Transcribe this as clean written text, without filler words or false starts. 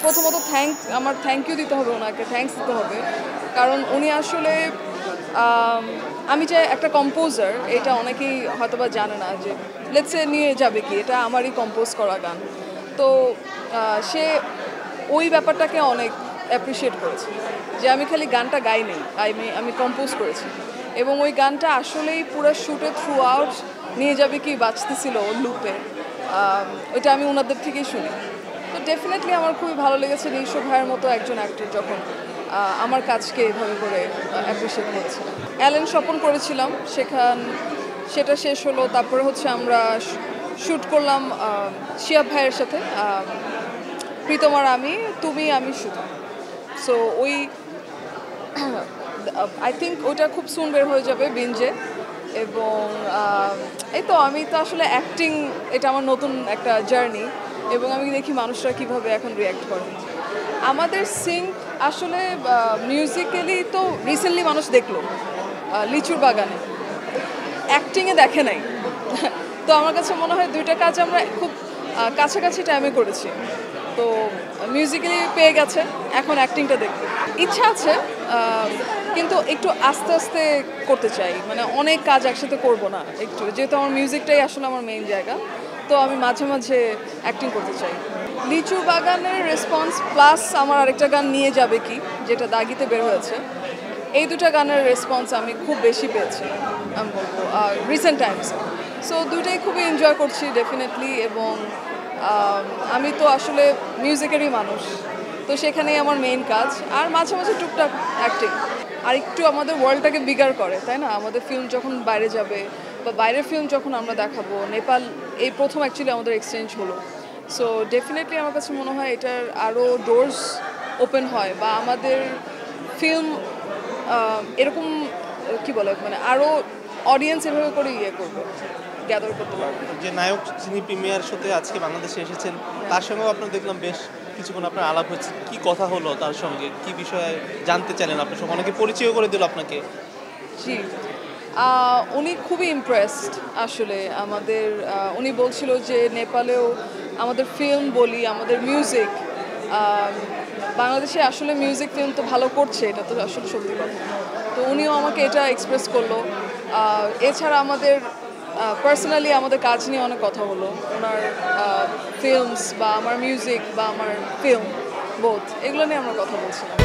প্রথমত আমার thank you দিতে হবে ওনাকে, থ্যাঙ্কস দিতে হবে, কারণ উনি আসলে আমি যে একটা কম্পোজার এটা অনেকেই হয়তোবা জানে না, যে লেটসে নিয়ে যাবে কি এটা আমারই কম্পোজ করা গান, তো সে ওই ব্যাপারটাকে অনেক অ্যাপ্রিসিয়েট করেছে যে আমি খালি গানটা গাইনি, আমি কম্পোজ করেছি, এবং ওই গানটা আসলেই পুরো শ্যুটে থ্রু আউট নিয়ে যাবে কি বাজতেছিল লুপে, ওইটা আমি ওনাদের থেকেই শুনি। তো ডেফিনেটলি আমার খুবই ভালো লেগেছে নিশো ভাইয়ের মতো একজন অ্যাক্টর যখন আমার কাজকে এভাবে করে অ্যাপ্রিসিয়েট করেছে। অ্যালেন স্বপন করেছিলাম, সেটা শেষ হলো, তারপরে হচ্ছে আমরা শ্যুট করলাম শিয়াব ভাইয়ের সাথে, প্রীতম আর আমি শুধু। সো ওই আই থিঙ্ক ওইটা খুব সুন বের হয়ে যাবে বিঞ্জে, এবং এই তো আমি তো আসলে অ্যাক্টিং এটা আমার নতুন একটা জার্নি, এবং আমি দেখি মানুষরা কিভাবে এখন রিয়্যাক্ট করে। আমাদের সিঙ্ক আসলে মিউজিক্যালি তো রিসেন্টলি মানুষ দেখলো লিচুর বাগানে, অ্যাক্টিংয়ে দেখে নাই। তো আমার কাছে মনে হয় দুইটা কাজ আমরা খুব কাছাকাছি টাইমে করেছি, তো মিউজিক্যালি পেয়ে গেছে, এখন অ্যাক্টিংটা দেখবে ইচ্ছা আছে, কিন্তু একটু আস্তে আস্তে করতে চাই, মানে অনেক কাজ একসাথে করব না, একটু যেহেতু আমার মিউজিকটাই আসলে আমার মেইন জায়গা, তো আমি মাঝে মাঝে অ্যাক্টিং করতে চাই। লিচু বাগানের রেসপন্স প্লাস আমার আরেকটা গান নিয়ে যাবে কি, যেটা দাগিতে বের হয়েছে, এই দুটা গানের রেসপন্স আমি খুব বেশি পেয়েছি আমি বলবো রিসেন্ট টাইমস। সো দুইটাই খুবই এনজয় করছি ডেফিনেটলি, এবং আমি তো আসলে মিউজিকেরই মানুষ, তো সেখানেই আমার মেইন কাজ, আর মাঝে মাঝে টুকটাক অ্যাক্টিং, আর একটু আমাদের ওয়ার্ল্ডটাকে বিগার করে, তাই না? আমাদের ফিল্ম যখন বাইরে যাবে বা বাইরের ফিল্ম যখন আমরা দেখাবো, নেপাল এই প্রথম অ্যাকচুয়ালি আমাদের এক্সচেঞ্জ হলো, সো ডেফিনেটলি আমার কাছে মনে হয় এটার আরও ডোরস ওপেন হয়, বা আমাদের ফিল্ম এরকম কি বলে, মানে আরও অডিয়েন্স এভাবে করে করবে, গ্যাদার করতে পারবে। যে নায়ক যিনি প্রিমিয়ার শোতে আজকে বাংলাদেশে এসেছেন, তার সঙ্গেও আপনার দেখলাম বেশ কিছুক্ষণ আপনার আলাপ হচ্ছে, কি কথা হলো তার সঙ্গে, কি বিষয়ে জানতে চাইলেন আপনার সঙ্গে, অনেকে পরিচয় করে দিল আপনাকে? জি, উনি খুবই ইমপ্রেসড আসলে আমাদের, উনি বলছিল যে নেপালেও আমাদের ফিল্ম বলি, আমাদের মিউজিক, বাংলাদেশে আসলে মিউজিক ফিল্ম তো ভালো করছে, এটা তো আসলে সত্যি কথা। তো উনিও আমাকে এটা এক্সপ্রেস করলো। এছাড়া আমাদের পার্সোনালি আমাদের কাজ নিয়ে অনেক কথা হলো, ওনার ফিল্মস বা আমার মিউজিক বা আমার ফিল্ম বোথ, এগুলো নিয়ে আমরা কথা বলছিলাম।